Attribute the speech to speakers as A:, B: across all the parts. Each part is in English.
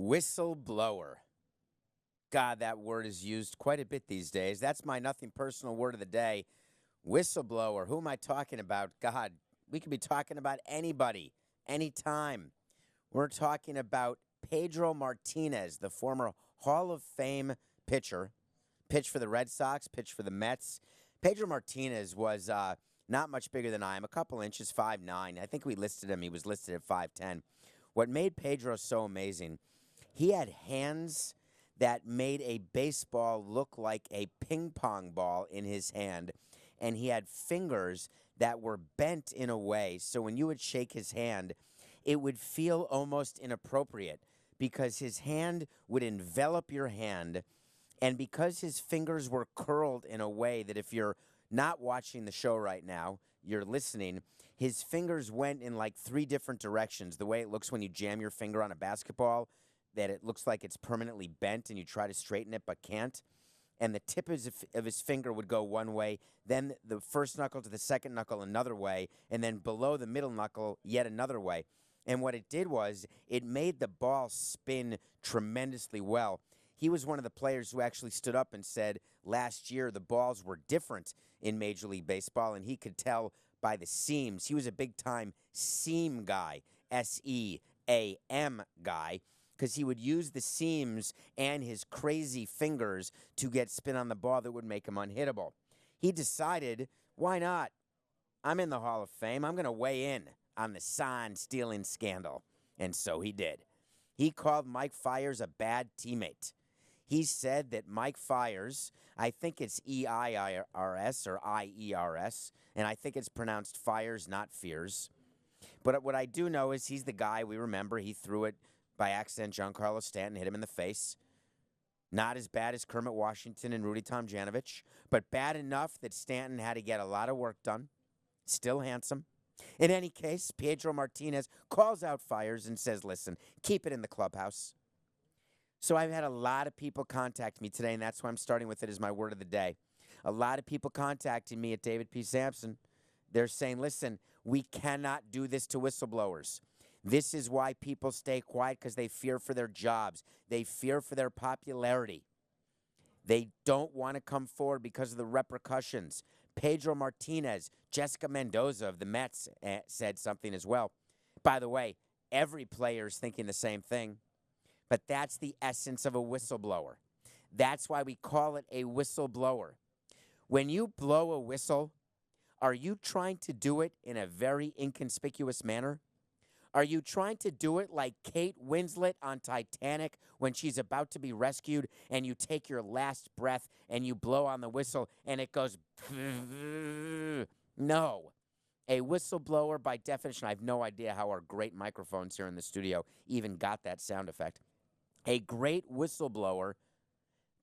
A: Whistleblower. God, that word is used quite a bit these days. That's my nothing personal word of the day. Whistleblower. Who am I talking about? God, we could be talking about anybody, anytime. We're talking about Pedro Martinez, the former Hall of Fame pitcher. Pitched for the Red Sox, pitched for the Mets. Pedro Martinez was not much bigger than I am, a couple inches, 5'9". I think we listed him. He was listed at 5'10". What made Pedro so amazing, he had hands that made a baseball look like a ping pong ball in his hand, and he had fingers that were bent in a way so when you would shake his hand, it would feel almost inappropriate because his hand would envelop your hand, and because his fingers were curled in a way that if you're not watching the show right now, you're listening, his fingers went in like 3 different directions, the way it looks when you jam your finger on a basketball, that it looks like it's permanently bent and you try to straighten it but can't. And the tip of his finger would go one way, then the first knuckle to the second knuckle another way, and then below the middle knuckle yet another way. And what it did was it made the ball spin tremendously well. He was one of the players who actually stood up and said last year the balls were different in Major League Baseball, and he could tell by the seams. He was a big-time seam guy, S-E-A-M guy, because he would use the seams and his crazy fingers to get spin on the ball that would make him unhittable. He decided, why not? I'm in the Hall of Fame. I'm going to weigh in on the sign-stealing scandal. And so he did. He called Mike Fiers a bad teammate. He said that Mike Fiers, I think it's E-I-R-S or I-E-R-S, and I think it's pronounced Fiers, not Fears. But what I do know is he's the guy we remember. He threw it by accident. Giancarlo Stanton hit him in the face. Not as bad as Kermit Washington and Rudy Tomjanovich, but bad enough that Stanton had to get a lot of work done. Still handsome. In any case, Pedro Martinez calls out Fiers and says, listen, keep it in the clubhouse. So I've had a lot of people contact me today, and that's why I'm starting with it as my word of the day. A lot of people contacting me at David P. Samson. They're saying, listen, we cannot do this to whistleblowers. This is why people stay quiet, because they fear for their jobs. They fear for their popularity. They don't want to come forward because of the repercussions. Pedro Martinez, Jessica Mendoza of the Mets said something as well. By the way, every player is thinking the same thing. But that's the essence of a whistleblower. That's why we call it a whistleblower. When you blow a whistle, are you trying to do it in a very inconspicuous manner? Are you trying to do it like Kate Winslet on Titanic when she's about to be rescued and you take your last breath and you blow on the whistle and it goes... No. A whistleblower, by definition, I have no idea how our great microphones here in the studio even got that sound effect. A great whistleblower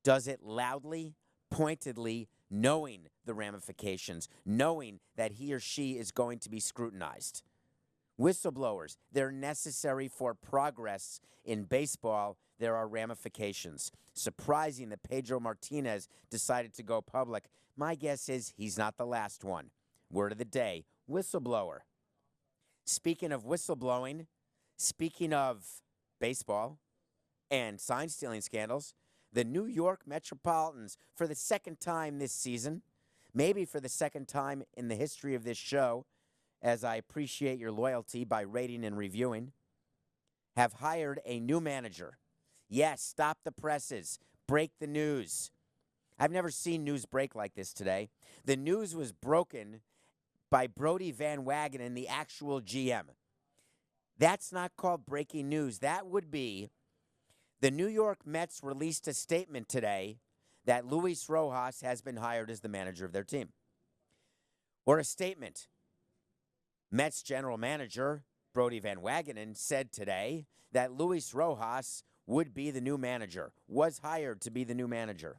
A: does it loudly, pointedly, knowing the ramifications, knowing that he or she is going to be scrutinized. Whistleblowers, they're necessary for progress in baseball. There are ramifications. Surprising that Pedro Martinez decided to go public. My guess is he's not the last one. Word of the day, whistleblower. Speaking of whistleblowing, speaking of baseball and sign-stealing scandals, the New York Metropolitans, for the second time this season, maybe for the second time in the history of this show, as I appreciate your loyalty by rating and reviewing, have hired a new manager. Yes, stop the presses. Break the news. I've never seen news break like this today. The news was broken by Brodie Van Wagenen, the actual GM. That's not called breaking news. That would be the New York Mets released a statement today that Luis Rojas has been hired as the manager of their team. Or a statement. Mets general manager Brodie Van Wagenen said today that Luis Rojas would be the new manager, was hired to be the new manager.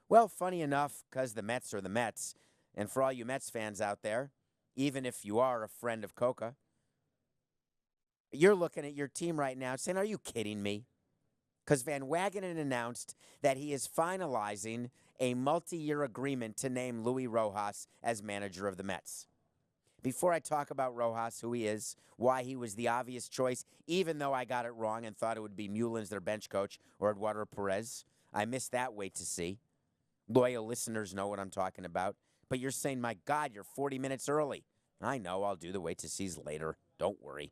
A: Well, funny enough, because the Mets are the Mets, and for all you Mets fans out there, even if you are a friend of Coca, you're looking at your team right now saying, are you kidding me? Because Van Wagenen announced that he is finalizing a multi-year agreement to name Luis Rojas as manager of the Mets. before I talk about Rojas, who he is, why he was the obvious choice, even though I got it wrong and thought it would be Mullins, their bench coach, or Eduardo Perez. I missed that wait to see. Loyal listeners know what I'm talking about. But you're saying, my God, you're 40 minutes early. I know, I'll do the wait to sees later. Don't worry.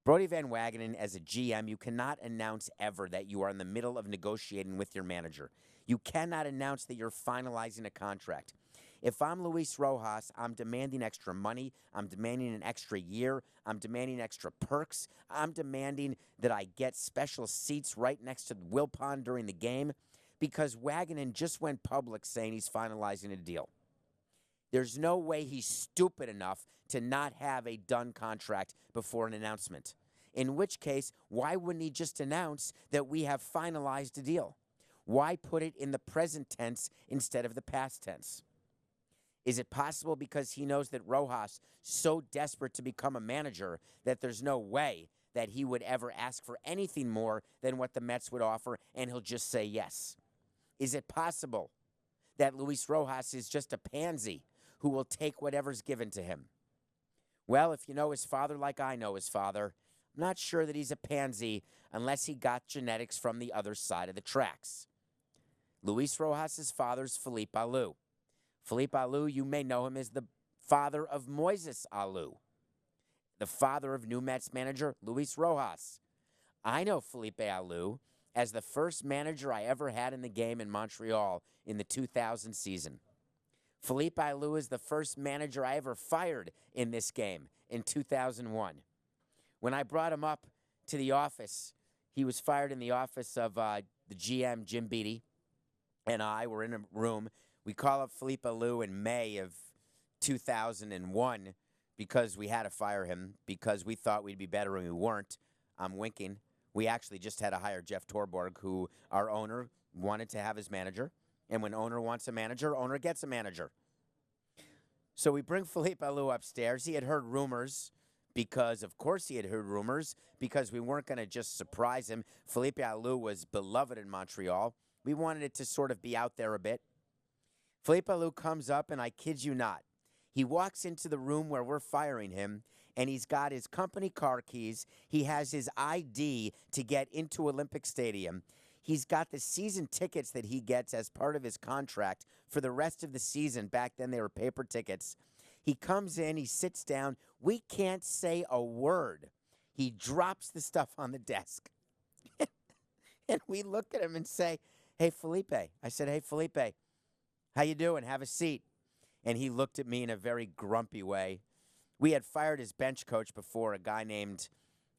A: Brodie Van Wagenen, as a GM, you cannot announce ever that you are in the middle of negotiating with your manager. You cannot announce that you're finalizing a contract. If I'm Luis Rojas, I'm demanding extra money. I'm demanding an extra year. I'm demanding extra perks. I'm demanding that I get special seats right next to the Will Pond during the game because Wagenen just went public saying he's finalizing a deal. There's no way he's stupid enough to not have a done contract before an announcement. In which case, why wouldn't he just announce that we have finalized a deal? Why put it in the present tense instead of the past tense? Is it possible because he knows that Rojas so desperate to become a manager that there's no way that he would ever ask for anything more than what the Mets would offer and he'll just say yes? Is it possible that Luis Rojas is just a pansy who will take whatever's given to him? Well, if you know his father like I know his father, I'm not sure that he's a pansy unless he got genetics from the other side of the tracks. Luis Rojas' father's Felipe Alou. Felipe Alou, you may know him as the father of Moises Alou, the father of new Mets manager Luis Rojas. I know Felipe Alou as the first manager I ever had in the game in Montreal in the 2000 season. Felipe Alou is the first manager I ever fired in this game in 2001. When I brought him up to the office, he was fired in the office of the GM, Jim Beattie, and I were in a room. We call up Felipe Alou in May of 2001 because we had to fire him because we thought we'd be better and we weren't. I'm winking. We actually just had to hire Jeff Torborg, who our owner wanted to have as manager. And when owner wants a manager, owner gets a manager. So we bring Felipe Alou upstairs. He had heard rumors because, of course, he had heard rumors because we weren't going to just surprise him. Felipe Alou was beloved in Montreal. We wanted it to sort of be out there a bit. Felipe Alou comes up, and I kid you not, he walks into the room where we're firing him, and he's got his company car keys. He has his ID to get into Olympic Stadium. He's got the season tickets that he gets as part of his contract for the rest of the season. Back then, they were paper tickets. He comes in, he sits down. We can't say a word. He drops the stuff on the desk. And we look at him and say, hey, Felipe. I said, hey, Felipe, how you doing? Have a seat. And he looked at me in a very grumpy way. We had fired his bench coach before, a guy named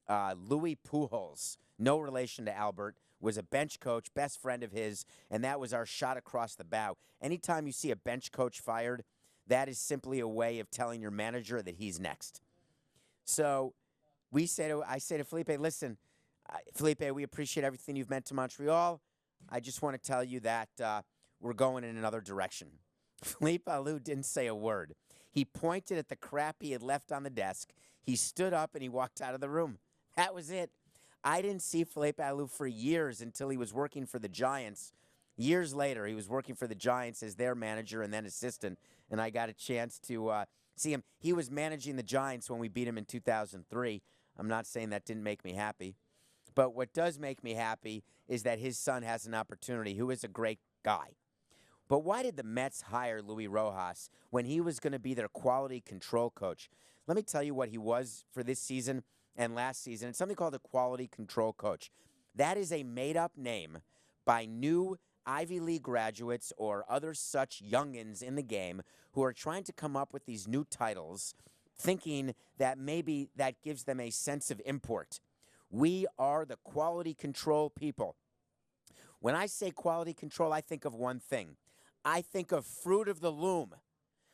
A: Louis Pujols, no relation to Albert, was a bench coach, best friend of his, and that was our shot across the bow. Anytime you see a bench coach fired, that is simply a way of telling your manager that he's next. So I say to Felipe, listen, Felipe, we appreciate everything you've meant to Montreal. I just want to tell you that we're going in another direction. Felipe Alou didn't say a word. He pointed at the crap he had left on the desk. He stood up and he walked out of the room. That was it. I didn't see Felipe Alou for years until he was working for the Giants. Years later, he was working for the Giants as their manager and then assistant, and I got a chance to see him. He was managing the Giants when we beat him in 2003. I'm not saying that didn't make me happy. But what does make me happy is that his son has an opportunity, who is a great guy. But why did the Mets hire Luis Rojas when he was going to be their quality control coach? Let me tell you what he was for this season and last season. It's something called a quality control coach. That is a made-up name by new Ivy League graduates or other such youngins in the game who are trying to come up with these new titles, thinking that maybe that gives them a sense of import. We are the quality control people. When I say quality control, I think of one thing. I think of Fruit of the Loom.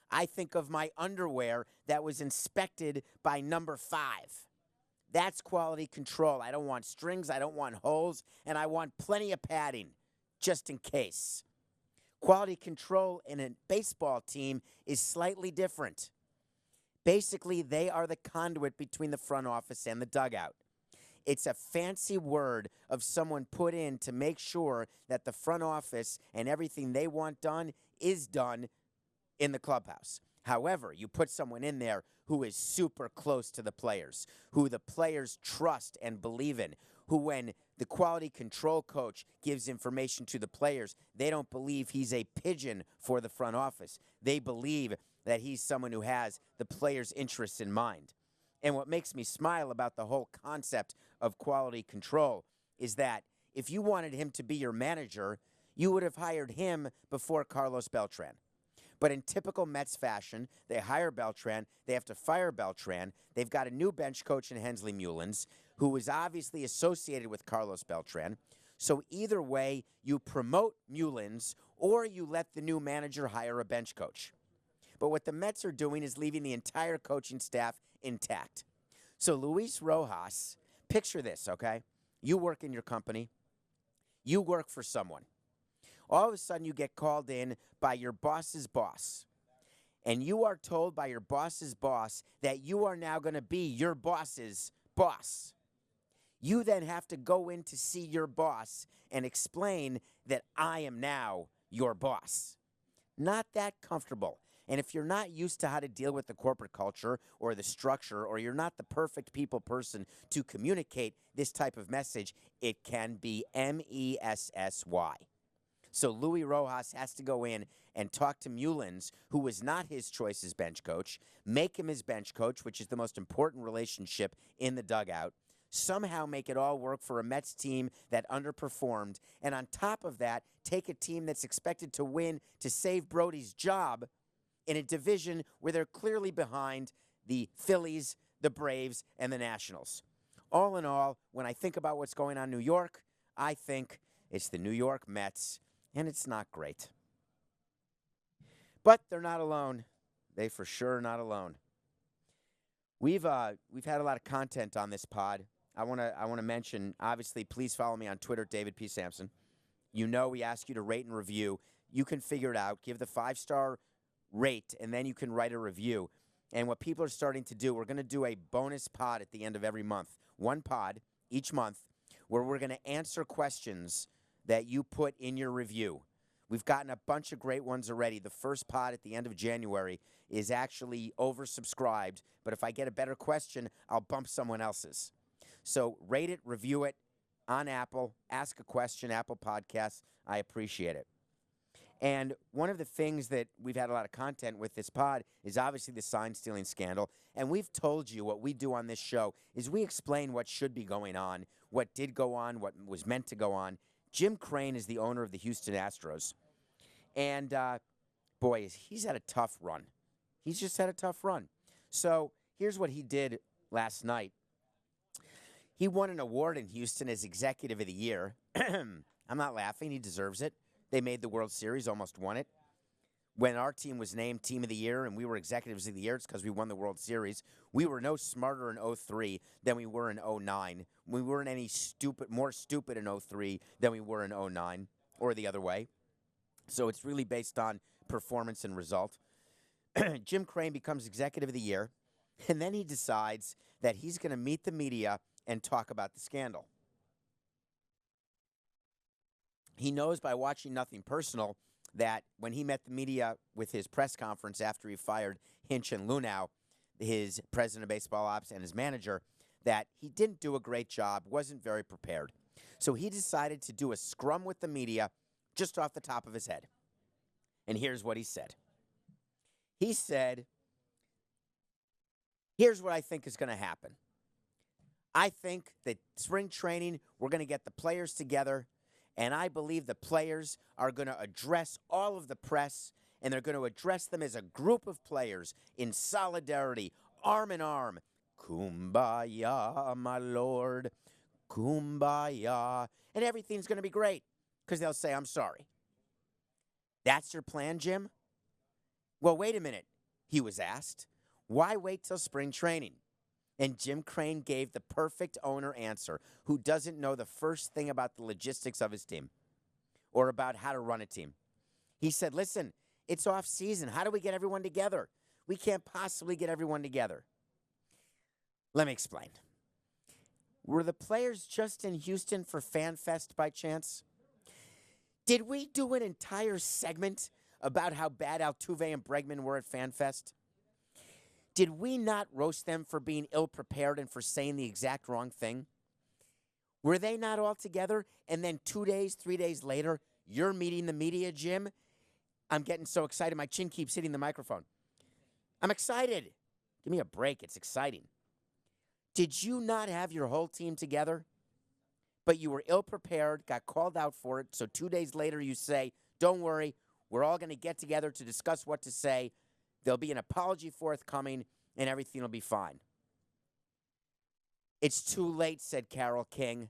A: I think of my underwear that was inspected by number 5. That's quality control. I don't want strings, I don't want holes, and I want plenty of padding, just in case. Quality control in a baseball team is slightly different. Basically, they are the conduit between the front office and the dugout. It's a fancy word of someone put in to make sure that the front office and everything they want done is done in the clubhouse. However, you put someone in there who is super close to the players, who the players trust and believe in, who when the quality control coach gives information to the players, they don't believe he's a pigeon for the front office. They believe that he's someone who has the players' interests in mind. And what makes me smile about the whole concept of quality control is that if you wanted him to be your manager, you would have hired him before Carlos Beltran. But in typical Mets fashion, they hire Beltran, they have to fire Beltran, they've got a new bench coach in Hensley Mullins, who is obviously associated with Carlos Beltran. So either way, you promote Mullins or you let the new manager hire a bench coach. But what the Mets are doing is leaving the entire coaching staff intact. So Luis Rojas, picture this, okay? You work in your company. You work for someone. All of a sudden, you get called in by your boss's boss. And you are told by your boss's boss that you are now going to be your boss's boss. You then have to go in to see your boss and explain that I am now your boss. Not that comfortable. And if you're not used to how to deal with the corporate culture or the structure, or you're not the perfect people person to communicate this type of message, it can be messy. So Luis Rojas has to go in and talk to Mullins, who was not his choice as bench coach, make him his bench coach, which is the most important relationship in the dugout, somehow make it all work for a Mets team that underperformed, and on top of that, take a team that's expected to win to save Brody's job in a division where they're clearly behind the Phillies, the Braves, and the Nationals. All in all, when I think about what's going on in New York, I think it's the New York Mets, and it's not great. But they're not alone. They for sure are not alone. We've had a lot of content on this pod. I want to mention, obviously, please follow me on Twitter, David P. Samson. You know we ask you to rate and review. You can figure it out. Give the 5-star rate, and then you can write a review. And what people are starting to do, we're going to do a bonus pod at the end of every month. One pod each month where we're going to answer questions that you put in your review. We've gotten a bunch of great ones already. The first pod at the end of January is actually oversubscribed, but if I get a better question, I'll bump someone else's. So rate it, review it on Apple, ask a question, Apple Podcasts. I appreciate it. And one of the things that we've had a lot of content with this pod is obviously the sign-stealing scandal. And we've told you what we do on this show is we explain what should be going on, what did go on, what was meant to go on. Jim Crane is the owner of the Houston Astros. And, boy, he's had a tough run. He's just had a tough run. So here's what he did last night. He won an award in Houston as Executive of the Year. I'm not laughing. He deserves it. They made the World Series, almost won it. When our team was named Team of the Year and we were Executives of the Year, it's because we won the World Series. We were no smarter in 2003 than we were in 2009. We weren't any more stupid in 2003 than we were in 2009, or the other way. So it's really based on performance and result. Jim Crane becomes Executive of the Year, and then he decides that he's going to meet the media and talk about the scandal. He knows by watching Nothing Personal that when he met the media with his press conference after he fired Hinch and Lunau, his president of baseball ops and his manager, that he didn't do a great job, wasn't very prepared. So he decided to do a scrum with the media just off the top of his head. And here's what he said. He said, here's what I think is going to happen. I think that spring training, we're going to get the players together, and I believe the players are going to address all of the press, and they're going to address them as a group of players in solidarity, arm in arm. Kumbaya, my lord, kumbaya. And everything's going to be great because they'll say, I'm sorry. That's your plan, Jim? Well, wait a minute, he was asked. Why wait till spring training? And Jim Crane gave the perfect owner answer, who doesn't know the first thing about the logistics of his team or about how to run a team. He said, listen, it's off season. How do we get everyone together? We can't possibly get everyone together. Let me explain. Were the players just in Houston for Fan Fest by chance? Did we do an entire segment about how bad Altuve and Bregman were at FanFest? Did we not roast them for being ill-prepared and for saying the exact wrong thing? Were they not all together? And then 2 days, 3 days later, you're meeting the media, Jim? I'm getting so excited. My chin keeps hitting the microphone. I'm excited. Give me a break. It's exciting. Did you not have your whole team together? But you were ill-prepared, got called out for it, so 2 days later you say, don't worry, we're all going to get together to discuss what to say. There'll be an apology forthcoming, and everything will be fine. It's too late, said Carole King.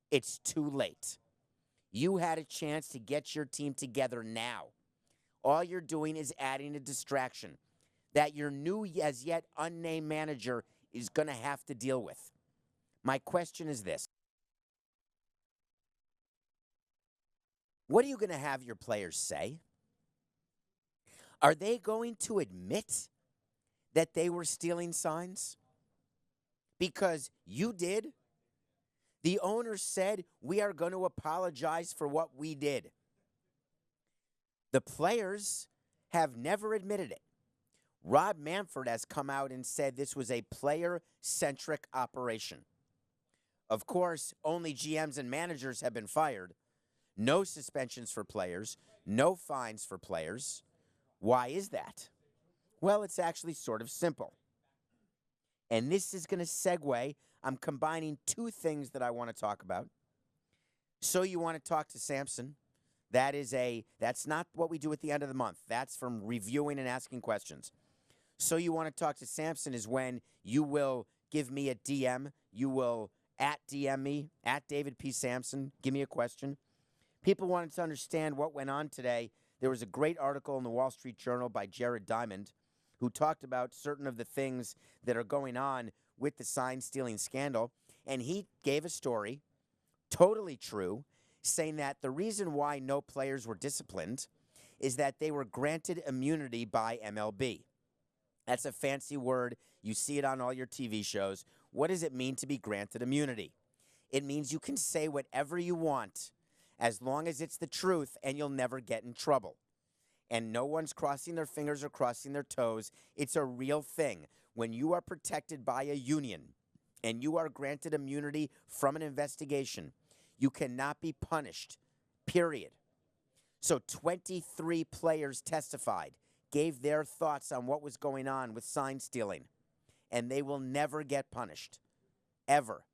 A: It's too late. You had a chance to get your team together now. All you're doing is adding a distraction that your new, as yet unnamed manager is going to have to deal with. My question is this. What are you going to have your players say? Are they going to admit that they were stealing signs? Because you did. The owner said, we are going to apologize for what we did. The players have never admitted it. Rob Manfred has come out and said this was a player-centric operation. Of course, only GMs and managers have been fired. No suspensions for players. No fines for players. Why is that? Well, it's actually sort of simple. And this is going to segue. I'm combining two things that I want to talk about. So you want to talk to Samson. That's not what we do at the end of the month. That's from reviewing and asking questions. So you want to talk to Samson is when you will give me a DM. You will @DM me, @David P. Samson. Give me a question. People wanted to understand what went on today. There was a great article in the Wall Street Journal by Jared Diamond who talked about certain of the things that are going on with the sign-stealing scandal. And he gave a story, totally true, saying that the reason why no players were disciplined is that they were granted immunity by MLB. That's a fancy word. You see it on all your TV shows. What does it mean to be granted immunity? It means you can say whatever you want as long as it's the truth and you'll never get in trouble. And no one's crossing their fingers or crossing their toes. It's a real thing. When you are protected by a union and you are granted immunity from an investigation, you cannot be punished, period. So 23 players testified, gave their thoughts on what was going on with sign stealing, and they will never get punished, ever.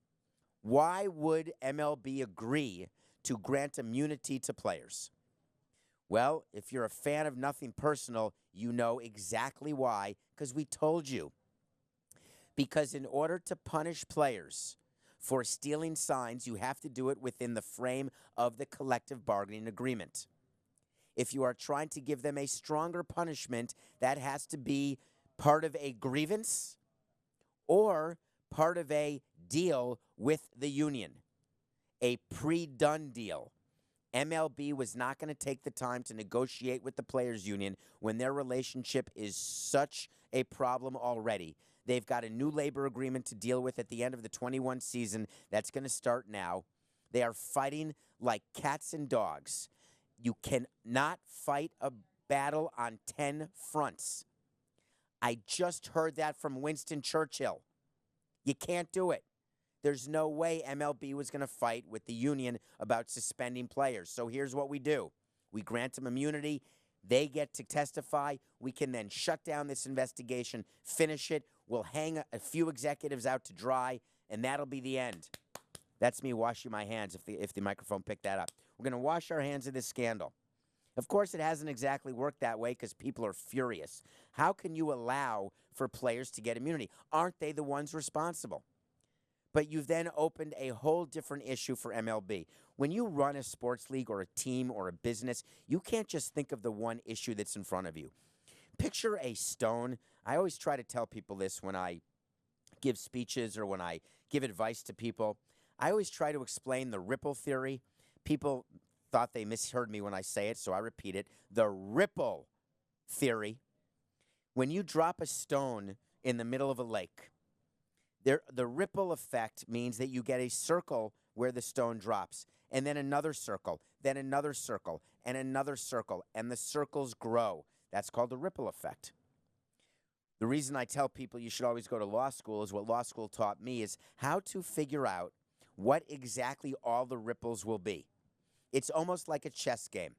A: Why would MLB agree to grant immunity to players? Well, if you're a fan of Nothing Personal, you know exactly why, because we told you. Because in order to punish players for stealing signs, you have to do it within the frame of the collective bargaining agreement. If you are trying to give them a stronger punishment, that has to be part of a grievance or part of a deal with the union, a pre-done deal. MLB was not going to take the time to negotiate with the players' union when their relationship is such a problem already. They've got a new labor agreement to deal with at the end of the 21 season that's going to start now. They are fighting like cats and dogs. You cannot fight a battle on 10 fronts. I just heard that from Winston Churchill. You can't do it. There's no way MLB was going to fight with the union about suspending players. So here's what we do. We grant them immunity. They get to testify. We can then shut down this investigation, finish it. We'll hang a few executives out to dry, and that'll be the end. That's me washing my hands if the microphone picked that up. We're going to wash our hands of this scandal. Of course, it hasn't exactly worked that way because people are furious. How can you allow for players to get immunity? Aren't they the ones responsible? But you've then opened a whole different issue for MLB. When you run a sports league or a team or a business, you can't just think of the one issue that's in front of you. Picture a stone. I always try to tell people this when I give speeches or when I give advice to people. I always try to explain the ripple theory. People thought they misheard me when I say it, so I repeat it. The ripple theory. When you drop a stone in the middle of a lake, the ripple effect means that you get a circle where the stone drops. and then another circle, then another circle, and another circle, and the circles grow. That's called the ripple effect. The reason I tell people you should always go to law school is what law school taught me is how to figure out what exactly all the ripples will be. It's almost like a chess game.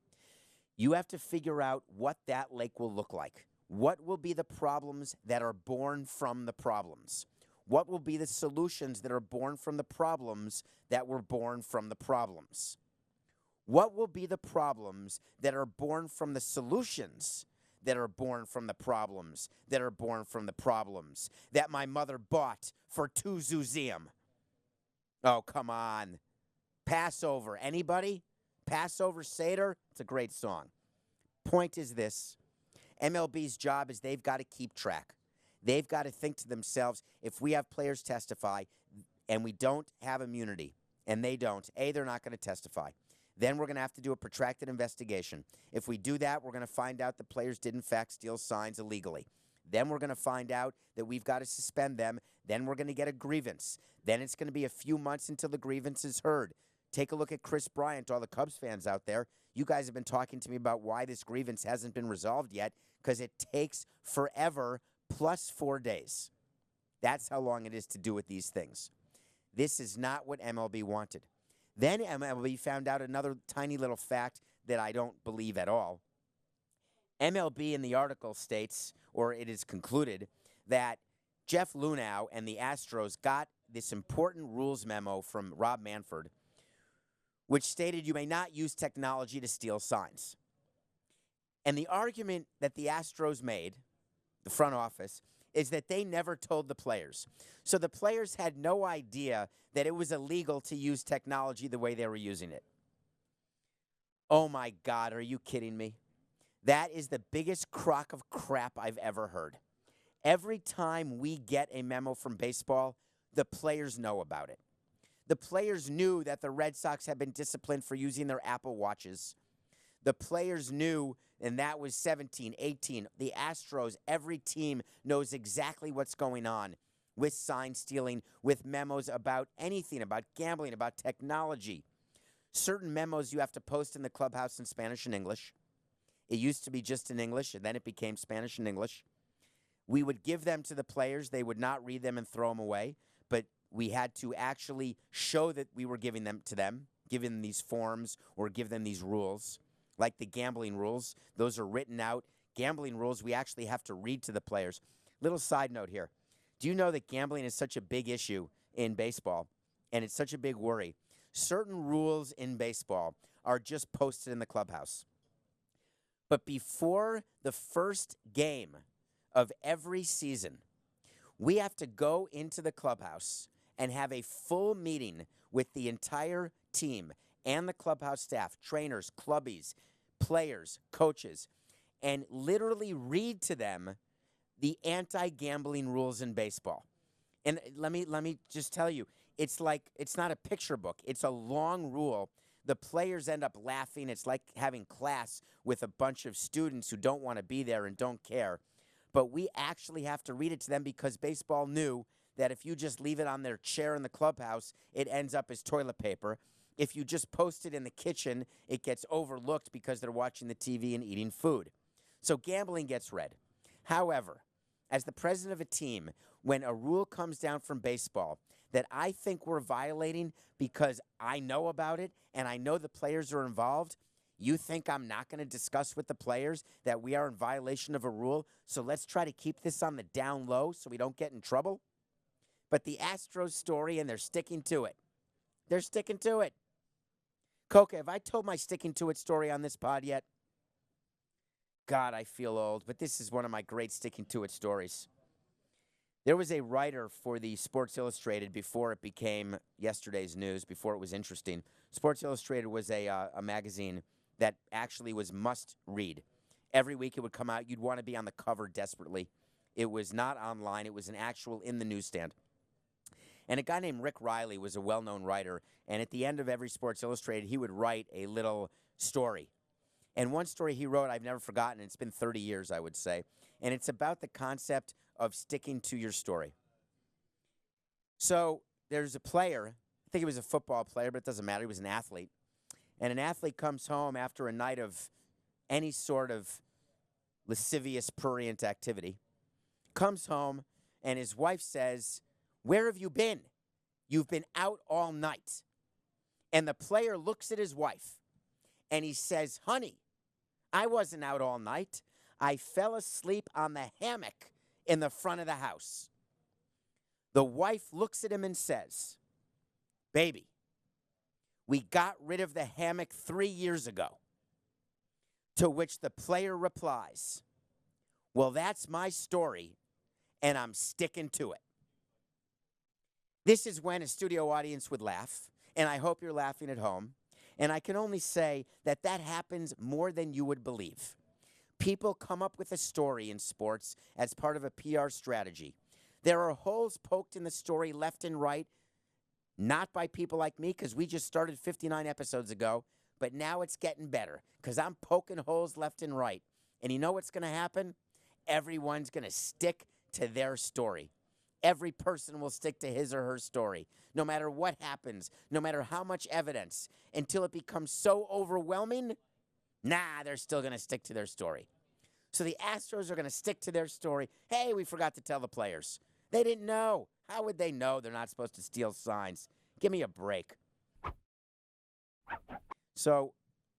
A: You have to figure out what that lake will look like. What will be the problems that are born from the problems? What will be the solutions that are born from the problems that were born from the problems? What will be the problems that are born from the solutions that are born from the problems that are born from the problems that my mother bought for 2 Zuzim? Oh, come on. Passover. Anybody? Passover Seder? It's a great song. Point is this. MLB's job is they've got to keep track. They've got to think to themselves, if we have players testify and we don't have immunity, and they don't, A, they're not going to testify. Then we're going to have to do a protracted investigation. If we do that, we're going to find out the players did, in fact, steal signs illegally. Then we're going to find out that we've got to suspend them. Then we're going to get a grievance. Then it's going to be a few months until the grievance is heard. Take a look at Chris Bryant, all the Cubs fans out there. You guys have been talking to me about why this grievance hasn't been resolved yet, because it takes forever plus 4 days. That's how long it is to do with these things. This is not what MLB wanted. Then MLB found out another tiny little fact that I don't believe at all. MLB in the article states, or it is concluded, that Jeff Luhnow and the Astros got this important rules memo from Rob Manfred, which stated you may not use technology to steal signs. And the argument that the Astros made, the front office, is that they never told the players. So the players had no idea that it was illegal to use technology the way they were using it. Oh, my God, are you kidding me? That is the biggest crock of crap I've ever heard. Every time we get a memo from baseball, the players know about it. The players knew that the Red Sox had been disciplined for using their Apple Watches. The players knew, and that was 17, 18. The Astros, every team knows exactly what's going on with sign stealing, with memos about anything, about gambling, about technology. Certain memos you have to post in the clubhouse in Spanish and English. It used to be just in English, and then it became Spanish and English. We would give them to the players. They would not read them and throw them away, but we had to actually show that we were giving them to them, giving them these forms or give them these rules, like the gambling rules. Those are written out. Gambling rules we actually have to read to the players. Little side note here. Do you know that gambling is such a big issue in baseball, and it's such a big worry? Certain rules in baseball are just posted in the clubhouse. But before the first game of every season, we have to go into the clubhouse and have a full meeting with the entire team and the clubhouse staff, trainers, clubbies, players, coaches, and literally read to them the anti-gambling rules in baseball. And let me just tell you, it's not a picture book. It's a long rule. The players end up laughing. It's like having class with a bunch of students who don't want to be there and don't care. But we actually have to read it to them because baseball knew that if you just leave it on their chair in the clubhouse, it ends up as toilet paper. If you just post it in the kitchen, it gets overlooked because they're watching the TV and eating food. So gambling gets read. However, as the president of a team, when a rule comes down from baseball that I think we're violating because I know about it and I know the players are involved, you think I'm not going to discuss with the players that we are in violation of a rule? So let's try to keep this on the down low so we don't get in trouble? But the Astros story, and they're sticking to it. They're sticking to it. Coca, have I told my sticking to it story on this pod yet? God, I feel old, but this is one of my great sticking to it stories. There was a writer for the Sports Illustrated before it became yesterday's news, before it was interesting. Sports Illustrated was a magazine that actually was must read. Every week it would come out. You'd want to be on the cover desperately. It was not online. It was an actual in the newsstand. And a guy named Rick Riley was a well-known writer. And at the end of every Sports Illustrated, he would write a little story. And one story he wrote I've never forgotten. It's been 30 years, I would say. And it's about the concept of sticking to your story. So there's a player. I think he was a football player, but it doesn't matter. He was an athlete. and an athlete comes home after a night of any sort of lascivious, prurient activity, comes home, and his wife says, "Where have you been? You've been out all night." And the player looks at his wife, and he says, "Honey, I wasn't out all night. I fell asleep on the hammock in the front of the house." The wife looks at him and says, "Baby, we got rid of the hammock 3 years ago." To which the player replies, "Well, that's my story, and I'm sticking to it." This is when a studio audience would laugh, and I hope you're laughing at home. And I can only say that that happens more than you would believe. People come up with a story in sports as part of a PR strategy. There are holes poked in the story left and right, not by people like me, because we just started 59 episodes ago, but now it's getting better because I'm poking holes left and right. And you know what's going to happen? Everyone's going to stick to their story. Every person will stick to his or her story, no matter what happens, no matter how much evidence, until it becomes so overwhelming, they're still going to stick to their story. So the Astros are going to stick to their story. Hey, we forgot to tell the players. They didn't know. How would they know they're not supposed to steal signs? Give me a break. So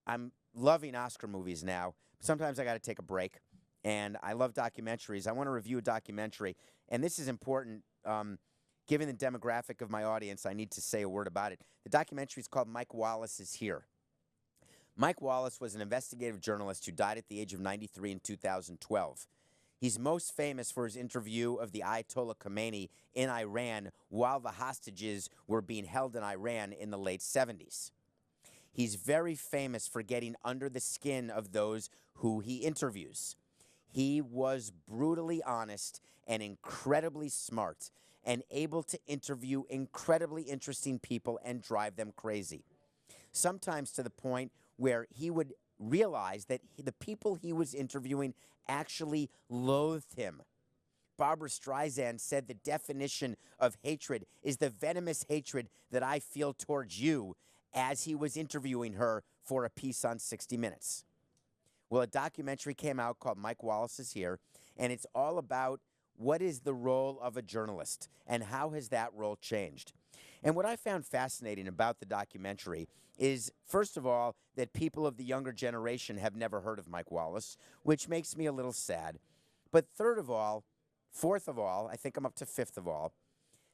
A: I'm loving Oscar movies now. Sometimes I got to take a break. And I love documentaries. I want to review a documentary. And this is important. Given the demographic of my audience, I need to say a word about it. The documentary is called Mike Wallace Is Here. Mike Wallace was an investigative journalist who died at the age of 93 in 2012. He's most famous for his interview of the Ayatollah Khomeini in Iran while the hostages were being held in Iran in the late 70s. He's very famous for getting under the skin of those who he interviews. He was brutally honest and incredibly smart and able to interview incredibly interesting people and drive them crazy. Sometimes to the point where he would realize that the people he was interviewing actually loathed him. Barbra Streisand said the definition of hatred is the venomous hatred that I feel towards you, as he was interviewing her for a piece on 60 Minutes. Well, a documentary came out called Mike Wallace Is Here, and it's all about what is the role of a journalist and how has that role changed. And what I found fascinating about the documentary is, first of all, that people of the younger generation have never heard of Mike Wallace, which makes me a little sad. But fourth of all, I think I'm up to fifth of all,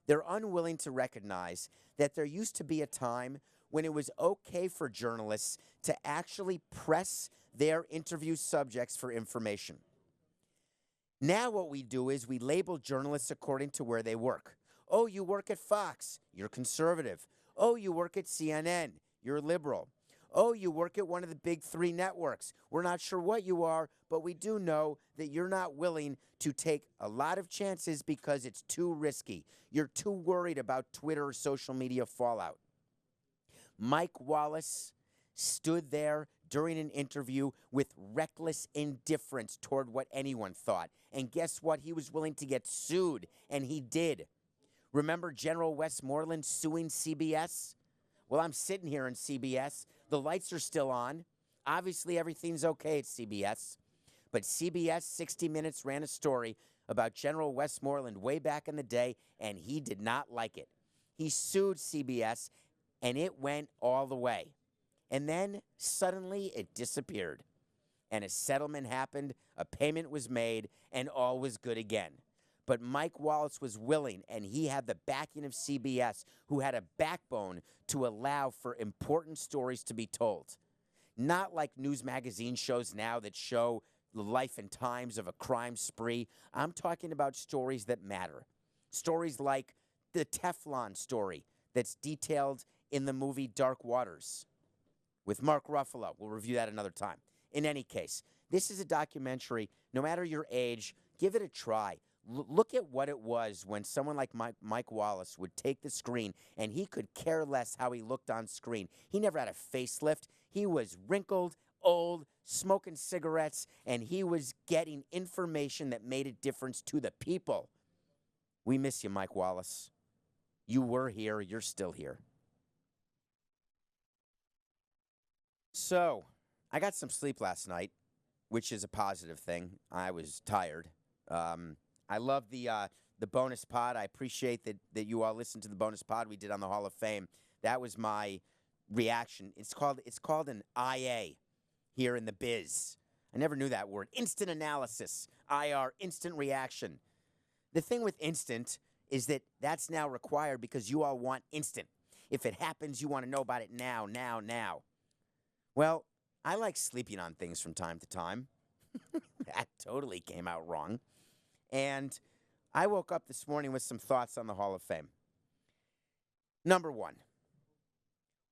A: they're unwilling to recognize that there used to be a time when it was okay for journalists to actually press their interview subjects for information. Now what we do is we label journalists according to where they work. Oh, you work at Fox, you're conservative. Oh, you work at CNN, you're liberal. Oh, you work at one of the big three networks. We're not sure what you are, but we do know that you're not willing to take a lot of chances because it's too risky. You're too worried about Twitter or social media fallout. Mike Wallace stood there during an interview with reckless indifference toward what anyone thought. And guess what? He was willing to get sued, and he did. Remember General Westmoreland suing CBS? Well, I'm sitting here in CBS. The lights are still on. Obviously, everything's okay at CBS. But CBS 60 Minutes ran a story about General Westmoreland way back in the day, and he did not like it. He sued CBS, and it went all the way. And then suddenly it disappeared. And a settlement happened, a payment was made, and all was good again. But Mike Wallace was willing, and he had the backing of CBS, who had a backbone to allow for important stories to be told. Not like news magazine shows now that show the life and times of a crime spree. I'm talking about stories that matter. Stories like the Teflon story that's detailed in the movie Dark Waters with Mark Ruffalo. We'll review that another time. In any case, this is a documentary. No matter your age, give it a try. Look at what it was when someone like Mike Wallace would take the screen, and he could care less how he looked on screen. He never had a facelift. He was wrinkled, old, smoking cigarettes, and he was getting information that made a difference to the people. We miss you, Mike Wallace. You were here. You're still here. So, I got some sleep last night, which is a positive thing. I was tired. I love the bonus pod. I appreciate that you all listened to the bonus pod we did on the Hall of Fame. That was my reaction. It's called an IA here in the biz. I never knew that word. Instant analysis, IR, instant reaction. The thing with instant is that that's now required because you all want instant. If it happens, you want to know about it now. Well, I like sleeping on things from time to time. That totally came out wrong. And I woke up this morning with some thoughts on the Hall of Fame. Number one,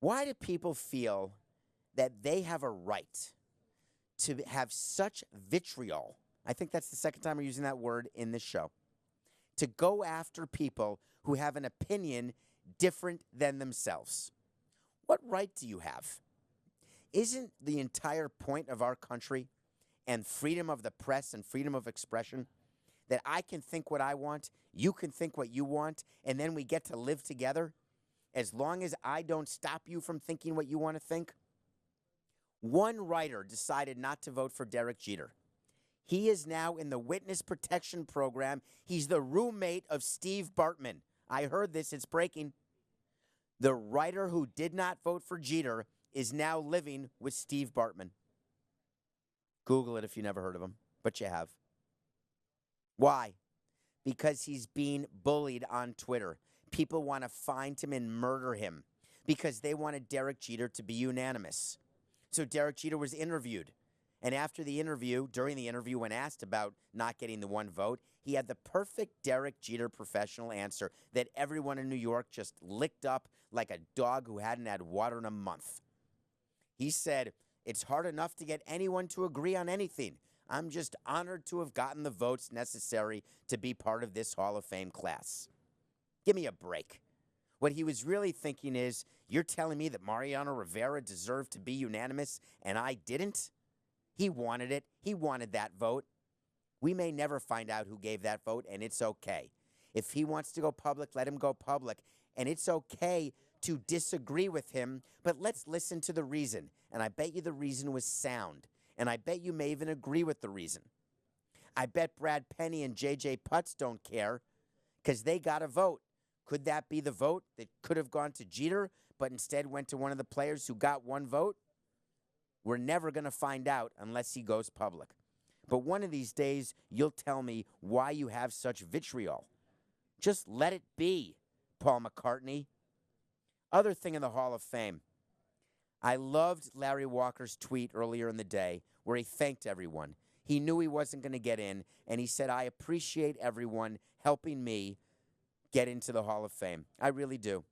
A: why do people feel that they have a right to have such vitriol? I think that's the second time we're using that word in this show. To go after people who have an opinion different than themselves. What right do you have? Isn't the entire point of our country and freedom of the press and freedom of expression that I can think what I want, you can think what you want, and then we get to live together as long as I don't stop you from thinking what you want to think? One writer decided not to vote for Derek Jeter. He is now in the witness protection program. He's the roommate of Steve Bartman. I heard this. It's breaking. The writer who did not vote for Jeter is now living with Steve Bartman. Google it if you never heard of him, but you have. Why? Because he's being bullied on Twitter. People want to find him and murder him because they wanted Derek Jeter to be unanimous. So Derek Jeter was interviewed. And after the interview, during the interview, when asked about not getting the one vote, he had the perfect Derek Jeter professional answer that everyone in New York just licked up like a dog who hadn't had water in a month. He said, "It's hard enough to get anyone to agree on anything. I'm just honored to have gotten the votes necessary to be part of this Hall of Fame class." Give me a break. What he was really thinking is, you're telling me that Mariano Rivera deserved to be unanimous and I didn't? He wanted it. He wanted that vote. We may never find out who gave that vote, and it's okay. If he wants to go public, let him go public. And it's okay to disagree with him, but let's listen to the reason. And I bet you the reason was sound. And I bet you may even agree with the reason. I bet Brad Penny and J.J. Putz don't care because they got a vote. Could that be the vote that could have gone to Jeter, but instead went to one of the players who got one vote? We're never going to find out unless he goes public. But one of these days, you'll tell me why you have such vitriol. Just let it be, Paul McCartney. Other thing in the Hall of Fame. I loved Larry Walker's tweet earlier in the day where he thanked everyone. He knew he wasn't going to get in, and he said, "I appreciate everyone helping me get into the Hall of Fame. I really do."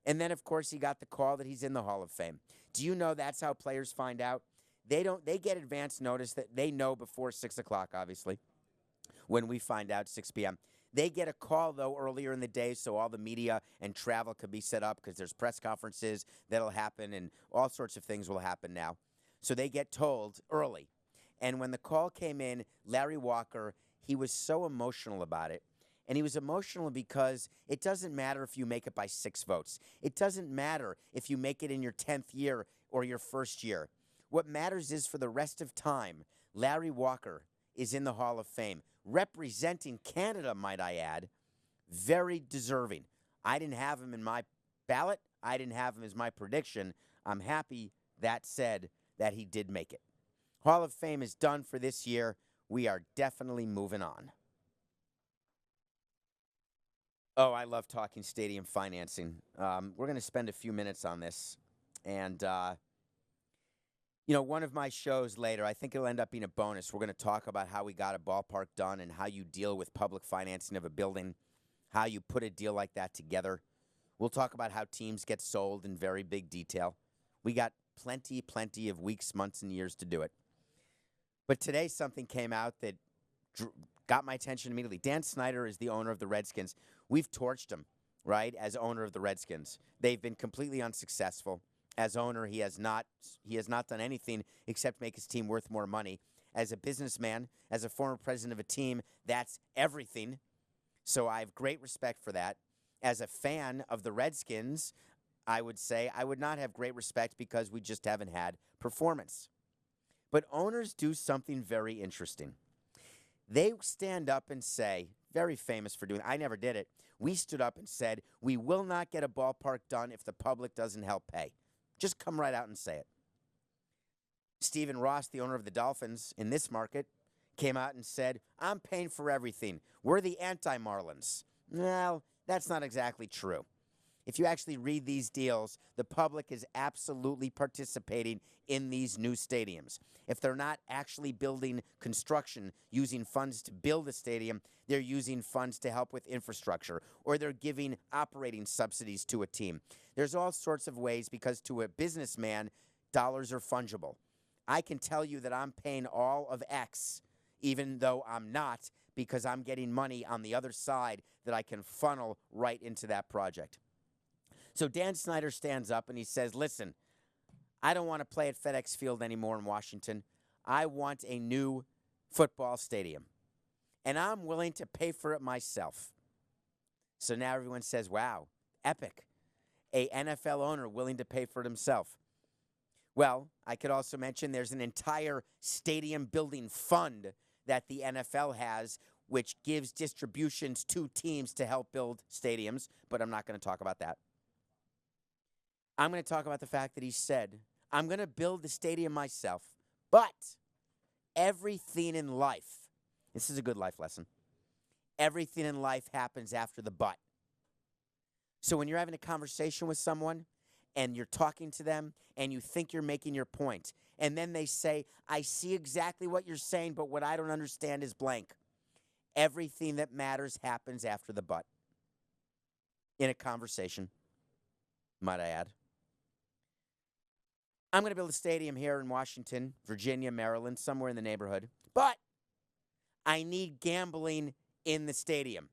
A: And then, of course, he got the call that he's in the Hall of Fame. Do you know that's how players find out? They get advance notice that they know before 6 o'clock, obviously, when we find out, 6 p.m. They get a call, though, earlier in the day so all the media and travel could be set up because there's press conferences that'll happen and all sorts of things will happen now. So they get told early. And when the call came in, Larry Walker, he was so emotional about it. And he was emotional because it doesn't matter if you make it by 6 votes. It doesn't matter if you make it in your 10th year or your first year. What matters is for the rest of time, Larry Walker is in the Hall of Fame, representing Canada, might I add, very deserving. I didn't have him in my ballot. I didn't have him as my prediction. I'm happy, that said, that he did make it. Hall of Fame is done for this year. We are definitely moving on. Oh, I love talking stadium financing. We're going to spend a few minutes on this. And, one of my shows later, I think it'll end up being a bonus. We're going to talk about how we got a ballpark done and how you deal with public financing of a building, how you put a deal like that together. We'll talk about how teams get sold in very big detail. We got plenty of weeks, months, and years to do it. But today something came out that got my attention immediately. Dan Snyder is the owner of the Redskins. We've torched him, right, as owner of the Redskins. They've been completely unsuccessful. As owner, he has not done anything except make his team worth more money. As a businessman, as a former president of a team, that's everything. So I have great respect for that. As a fan of the Redskins, I would say I would not have great respect because we just haven't had performance. But owners do something very interesting. They stand up and say, very famous for doing, I never did it. We stood up and said, we will not get a ballpark done if the public doesn't help pay. Just come right out and say it. Stephen Ross, the owner of the Dolphins in this market, came out and said, I'm paying for everything. We're the anti-Marlins. Well, that's not exactly true. If you actually read these deals, the public is absolutely participating in these new stadiums. If they're not actually building construction using funds to build a stadium, they're using funds to help with infrastructure, or they're giving operating subsidies to a team. There's all sorts of ways because to a businessman, dollars are fungible. I can tell you that I'm paying all of X, even though I'm not, because I'm getting money on the other side that I can funnel right into that project. So Dan Snyder stands up and he says, listen, I don't want to play at FedEx Field anymore in Washington. I want a new football stadium, and I'm willing to pay for it myself. So now everyone says, wow, epic. A NFL owner willing to pay for it himself. Well, I could also mention there's an entire stadium building fund that the NFL has, which gives distributions to teams to help build stadiums, but I'm not going to talk about that. I'm going to talk about the fact that he said, I'm going to build the stadium myself, but everything in life, this is a good life lesson, everything in life happens after the but. So when you're having a conversation with someone and you're talking to them and you think you're making your point, and then they say, I see exactly what you're saying, but what I don't understand is blank. Everything that matters happens after the but. In a conversation, might I add. I'm going to build a stadium here in Washington, Virginia, Maryland, somewhere in the neighborhood. But I need gambling in the stadium.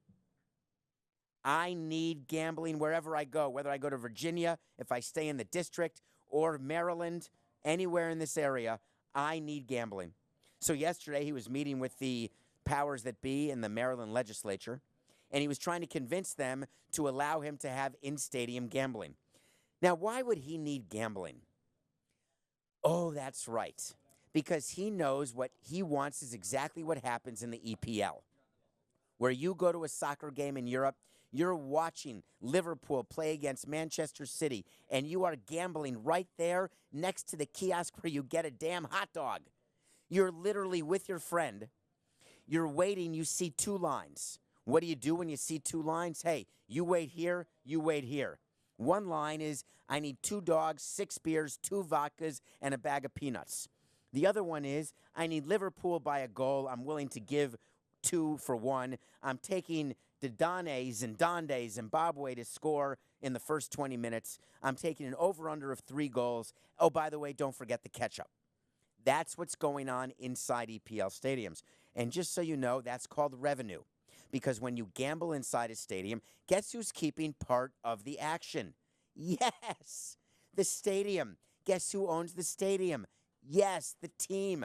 A: I need gambling wherever I go, whether I go to Virginia, if I stay in the district, or Maryland, anywhere in this area, I need gambling. So yesterday he was meeting with the powers that be in the Maryland legislature, and he was trying to convince them to allow him to have in-stadium gambling. Now, why would he need gambling? Oh, that's right. Because he knows what he wants is exactly what happens in the EPL. Where you go to a soccer game in Europe, you're watching Liverpool play against Manchester City, and you are gambling right there next to the kiosk where you get a damn hot dog. You're literally with your friend. You're waiting. You see two lines. What do you do when you see two lines? Hey, you wait here, you wait here. One line is, I need 2 dogs, 6 beers, 2 vodkas, and a bag of peanuts. The other one is, I need Liverpool by a goal. I'm willing to give 2 for 1. I'm taking Didane Zindande Zimbabwe to score in the first 20 minutes. I'm taking an over-under of 3 goals. Oh, by the way, don't forget the ketchup. That's what's going on inside EPL stadiums. And just so you know, that's called revenue. Because when you gamble inside a stadium, guess who's keeping part of the action? Yes, the stadium. Guess who owns the stadium? Yes, the team.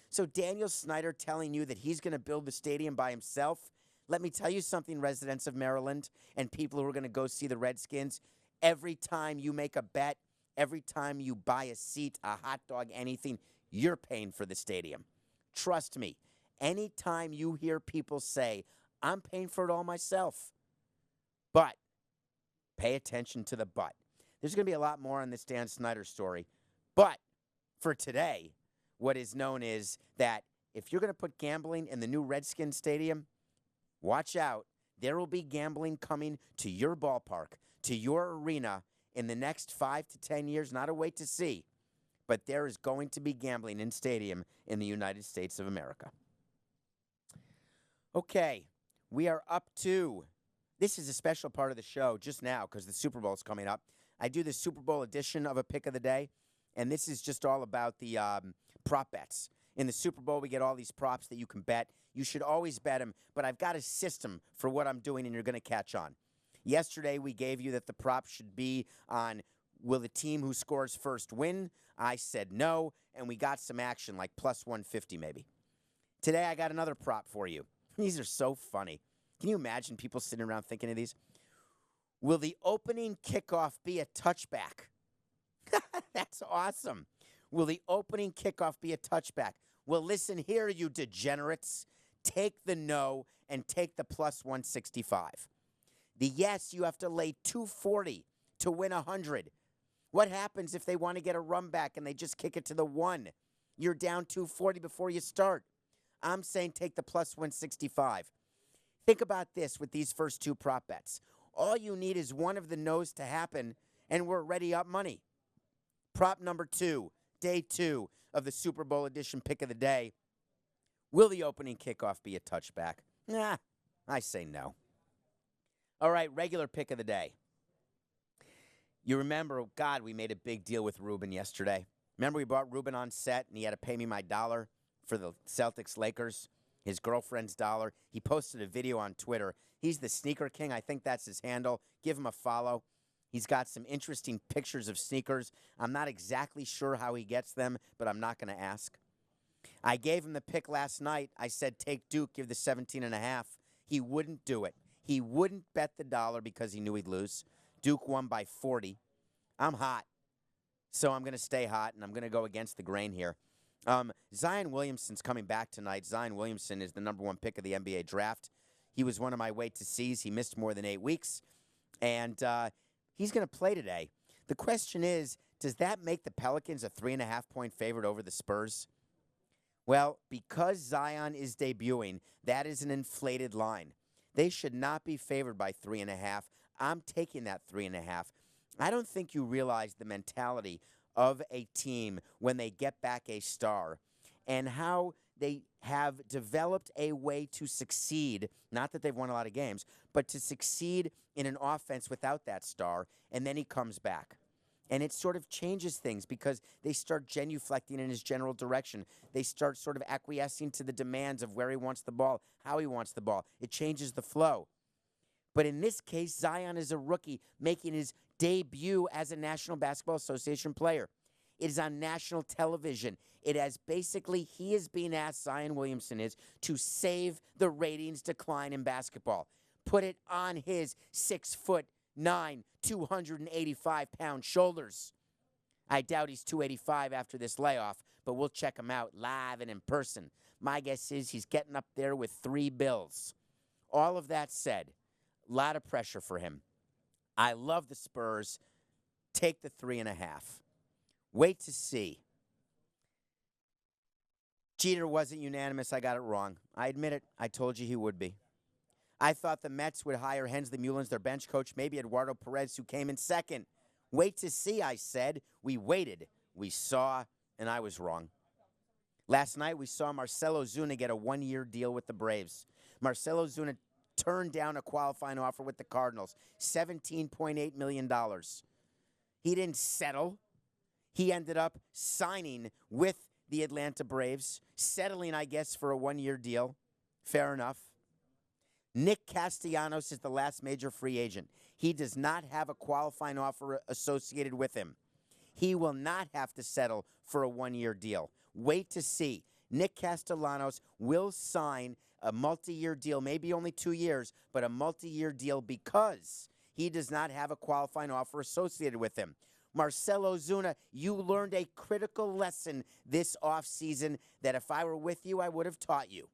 A: So Daniel Snyder telling you that he's going to build the stadium by himself, let me tell you something, residents of Maryland and people who are going to go see the Redskins, every time you make a bet, every time you buy a seat, a hot dog, anything, you're paying for the stadium. Trust me, anytime you hear people say, I'm paying for it all myself. But pay attention to the but. There's going to be a lot more on this Dan Snyder story. But for today, what is known is that if you're going to put gambling in the new Redskins stadium, watch out. There will be gambling coming to your ballpark, to your arena in the next 5 to 10 years. Not a wait to see. But there is going to be gambling in stadium in the United States of America. Okay. We are up to, this is a special part of the show just now because the Super Bowl is coming up. I do the Super Bowl edition of a pick of the day, and this is just all about the prop bets. In the Super Bowl, we get all these props that you can bet. You should always bet them, but I've got a system for what I'm doing, and you're going to catch on. Yesterday, we gave you that the prop should be on, will the team who scores first win? I said no, and we got some action, like plus 150 maybe. Today, I got another prop for you. These are so funny. Can you imagine people sitting around thinking of these? Will the opening kickoff be a touchback? That's awesome. Will the opening kickoff be a touchback? Well, listen here, you degenerates. Take the no and take the plus 165. The yes, you have to lay 240 to win 100. What happens if they want to get a run back and they just kick it to the 1? You're down 240 before you start. I'm saying take the plus 165. Think about this with these first two prop bets. All you need is one of the no's to happen, and we're already up money. Prop number 2, day 2 of the Super Bowl edition pick of the day. Will the opening kickoff be a touchback? Nah, I say no. All right, regular pick of the day. You remember, God, we made a big deal with Ruben yesterday. Remember we brought Ruben on set, and he had to pay me my $1 for the Celtics-Lakers, his girlfriend's $1. He posted a video on Twitter. He's the Sneaker King. I think that's his handle. Give him a follow. He's got some interesting pictures of sneakers. I'm not exactly sure how he gets them, but I'm not going to ask. I gave him the pick last night. I said, take Duke, give the 17.5. He wouldn't do it. He wouldn't bet the $1 because he knew he'd lose. Duke won by 40. I'm hot, so I'm going to stay hot, and I'm going to go against the grain here. Zion Williamson's coming back tonight. Zion Williamson is the number 1 pick of the NBA draft. He was one of my wait-to-sees. He missed more than 8 weeks, and he's going to play today. The question is, does that make the Pelicans a 3.5-point favorite over the Spurs? Well, because Zion is debuting, that is an inflated line. They should not be favored by 3.5. I'm taking that 3.5. I don't think you realize the mentality of a team when they get back a star and how they have developed a way to succeed, not that they've won a lot of games, but to succeed in an offense without that star, and then he comes back. And it sort of changes things because they start genuflecting in his general direction. They start sort of acquiescing to the demands of where he wants the ball, how he wants the ball. It changes the flow. But in this case, Zion is a rookie making his debut as a National Basketball Association player. It is on national television. It has basically, he is being asked, Zion Williamson is, to save the ratings decline in basketball. Put it on his 6'9", 285-pound shoulders. I doubt he's 285 after this layoff, but we'll check him out live and in person. My guess is he's getting up there with 3 bills. All of that said, a lot of pressure for him. I love the Spurs. Take the 3.5. Wait to see. Jeter wasn't unanimous. I got it wrong. I admit it. I told you he would be. I thought the Mets would hire Hensley Mullins, their bench coach, maybe Eduardo Perez, who came in second. Wait to see, I said. We waited. We saw, and I was wrong. Last night, we saw Marcell Ozuna get a 1-year deal with the Braves. Marcell Ozuna turned down a qualifying offer with the Cardinals, $17.8 million. He didn't settle. He ended up signing with the Atlanta Braves, settling, I guess, for a 1-year deal. Fair enough. Nick Castellanos is the last major free agent. He does not have a qualifying offer associated with him. He will not have to settle for a 1-year deal. Wait to see. Nick Castellanos will sign a multi-year deal, maybe only 2 years, but a multi-year deal because he does not have a qualifying offer associated with him. Marcell Ozuna, you learned a critical lesson this offseason that if I were with you, I would have taught you.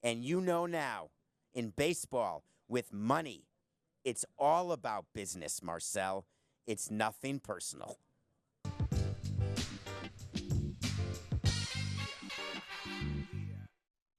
A: And you know now, in baseball, with money, it's all about business, Marcell. It's nothing personal.